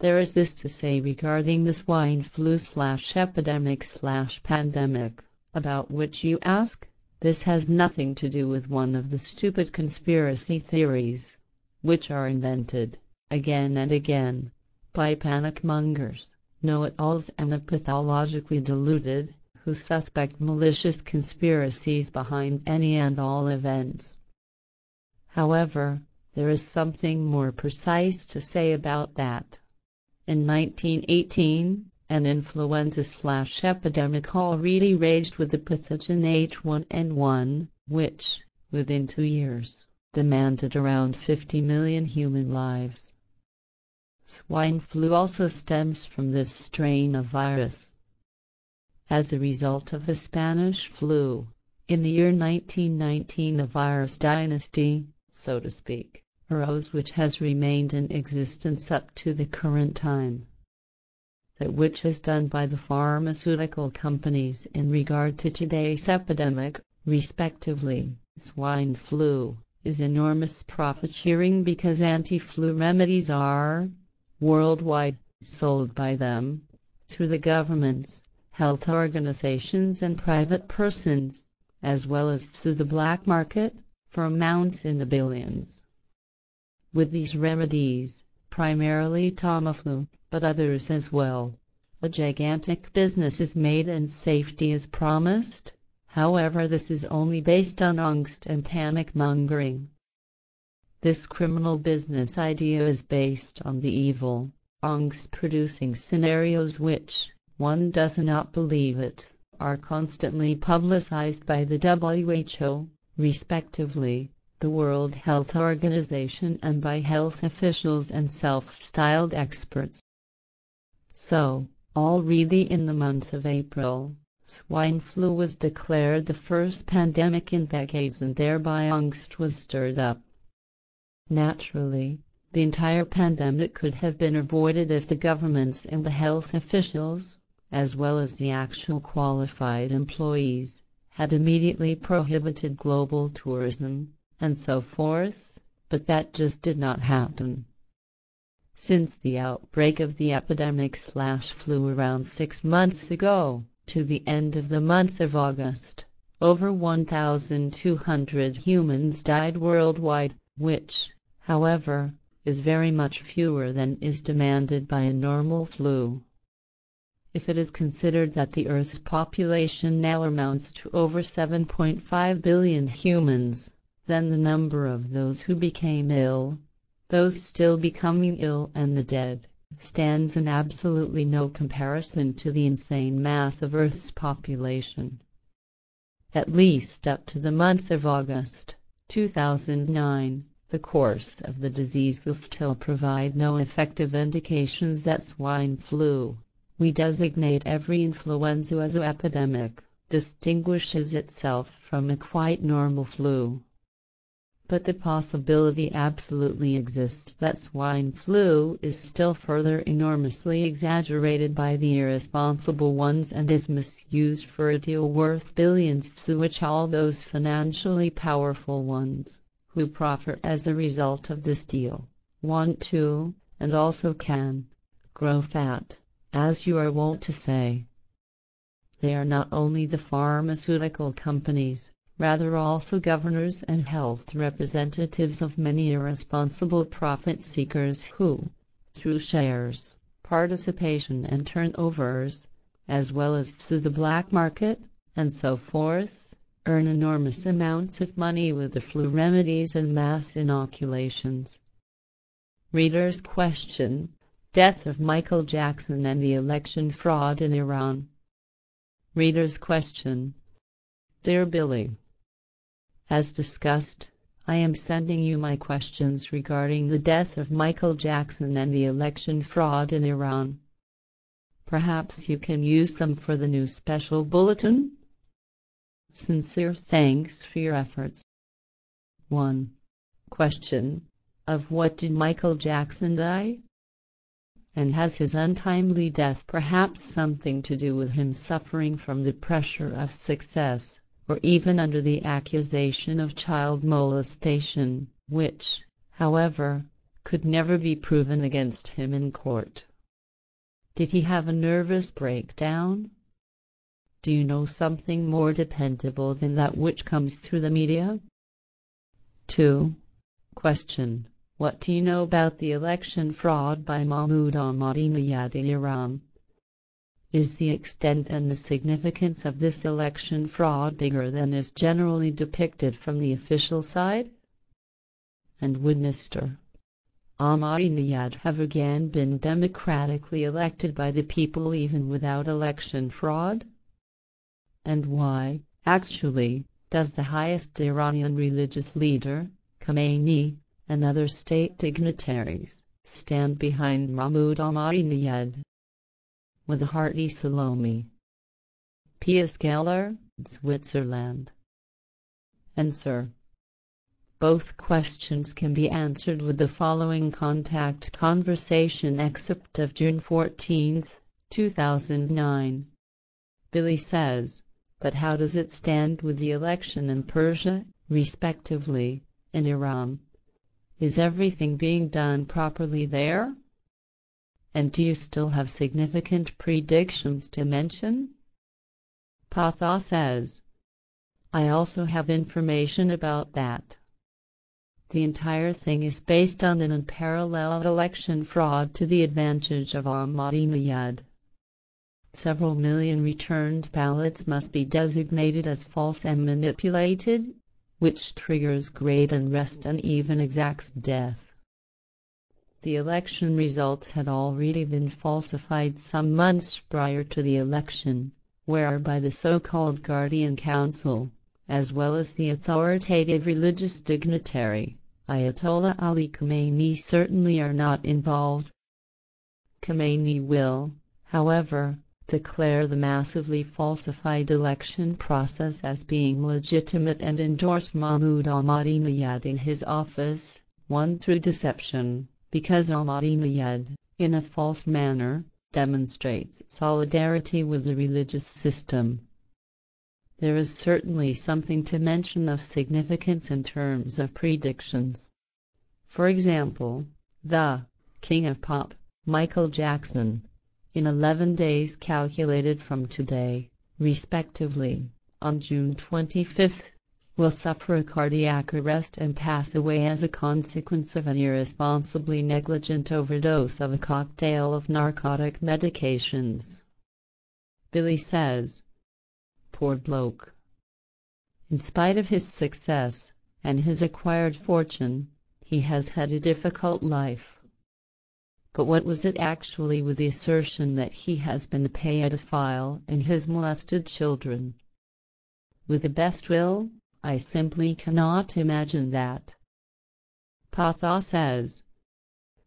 There is this to say regarding the swine flu/epidemic/pandemic, about which you ask. This has nothing to do with one of the stupid conspiracy theories, which are invented, again and again, by panic mongers, know-it-alls and the pathologically deluded, who suspect malicious conspiracies behind any and all events. However, there is something more precise to say about that. In 1918, an influenza/epidemic already raged with the pathogen H1N1, which, within 2 years, demanded around 50 million human lives. Swine flu also stems from this strain of virus. As a result of the Spanish flu, in the year 1919 a virus dynasty, so to speak, arose which has remained in existence up to the current time. That which is done by the pharmaceutical companies in regard to today's epidemic, respectively, swine flu, is enormous profiteering because anti-flu remedies are, worldwide, sold by them, through the governments, health organizations and private persons, as well as through the black market, for amounts in the billions. With these remedies, primarily Tamiflu, but others as well, a gigantic business is made and safety is promised. However, this is only based on angst and panic mongering. This criminal business idea is based on the evil, angst-producing scenarios which, one does not believe it, are constantly publicized by the WHO, respectively, the World Health Organization, and by health officials and self-styled experts. So, already in the month of April, swine flu was declared the first pandemic in decades, and thereby angst was stirred up. Naturally, the entire pandemic could have been avoided if the governments and the health officials, as well as the actual qualified employees, had immediately prohibited global tourism, and so forth, but that just did not happen. Since the outbreak of the epidemic/flu around 6 months ago, to the end of the month of August, over 1,200 humans died worldwide, which, however, is very much fewer than is demanded by a normal flu. If it is considered that the Earth's population now amounts to over 7.5 billion humans, then the number of those who became ill, those still becoming ill and the dead, stands in absolutely no comparison to the insane mass of Earth's population. At least up to the month of August 2009, the course of the disease will still provide no effective indications that swine flu, we designate every influenza as an epidemic, distinguishes itself from a quite normal flu. But the possibility absolutely exists that swine flu is still further enormously exaggerated by the irresponsible ones and is misused for a deal worth billions, through which all those financially powerful ones, who profit as a result of this deal, want to, and also can, grow fat, as you are wont to say. They are not only the pharmaceutical companies, rather also governors and health representatives of many irresponsible profit seekers who, through shares, participation and turnovers, as well as through the black market, and so forth, earn enormous amounts of money with the flu remedies and mass inoculations. Reader's question: Death of Michael Jackson and the election fraud in Iran. Reader's question: Dear Billy, as discussed, I am sending you my questions regarding the death of Michael Jackson and the election fraud in Iran. Perhaps you can use them for the new special bulletin? Sincere thanks for your efforts. 1. Question: Of what did Michael Jackson die? And has his untimely death perhaps something to do with him suffering from the pressure of success, or even under the accusation of child molestation, which, however, could never be proven against him in court. Did he have a nervous breakdown? Do you know something more dependable than that which comes through the media? 2. Question. What do you know about the election fraud by Mahmoud Ahmadinejad in Iran? Is the extent and the significance of this election fraud bigger than is generally depicted from the official side? And would Mr. Ahmadinejad have again been democratically elected by the people even without election fraud? And why, actually, does the highest Iranian religious leader, Khomeini, and other state dignitaries stand behind Mahmoud Ahmadinejad? With a hearty Salome. P.S. Keller, Switzerland. Answer. Both questions can be answered with the following contact conversation excerpt of June 14, 2009. Billy says, but how does it stand with the election in Persia, respectively, in Iran? Is everything being done properly there? And do you still have significant predictions to mention? Ptaah says, I also have information about that. The entire thing is based on an unparalleled election fraud to the advantage of Ahmadinejad. Several million returned ballots must be designated as false and manipulated, which triggers great unrest and even exacts death. The election results had already been falsified some months prior to the election, whereby the so-called Guardian Council, as well as the authoritative religious dignitary, Ayatollah Ali Khamenei, certainly are not involved. Khamenei will, however, declare the massively falsified election process as being legitimate and endorse Mahmoud Ahmadinejad in his office, won through deception, because Ahmadinejad, in a false manner, demonstrates solidarity with the religious system. There is certainly something to mention of significance in terms of predictions. For example, the King of Pop, Michael Jackson, in 11 days calculated from today, respectively, on June 25, will suffer a cardiac arrest and pass away as a consequence of an irresponsibly negligent overdose of a cocktail of narcotic medications. Billy says, poor bloke. In spite of his success and his acquired fortune, he has had a difficult life. But what was it actually with the assertion that he has been a paedophile and has molested children? With the best will, I simply cannot imagine that. Ptaah says,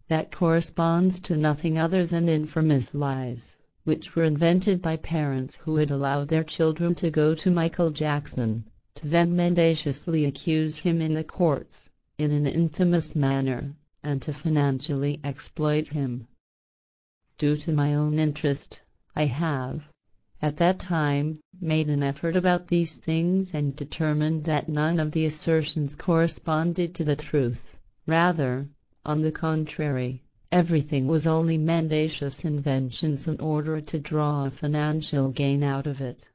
that corresponds to nothing other than infamous lies, which were invented by parents who had allowed their children to go to Michael Jackson, to then mendaciously accuse him in the courts, in an infamous manner, and to financially exploit him. Due to my own interest, I have, at that time, made an effort about these things and determined that none of the assertions corresponded to the truth. Rather, on the contrary, everything was only mendacious inventions in order to draw a financial gain out of it.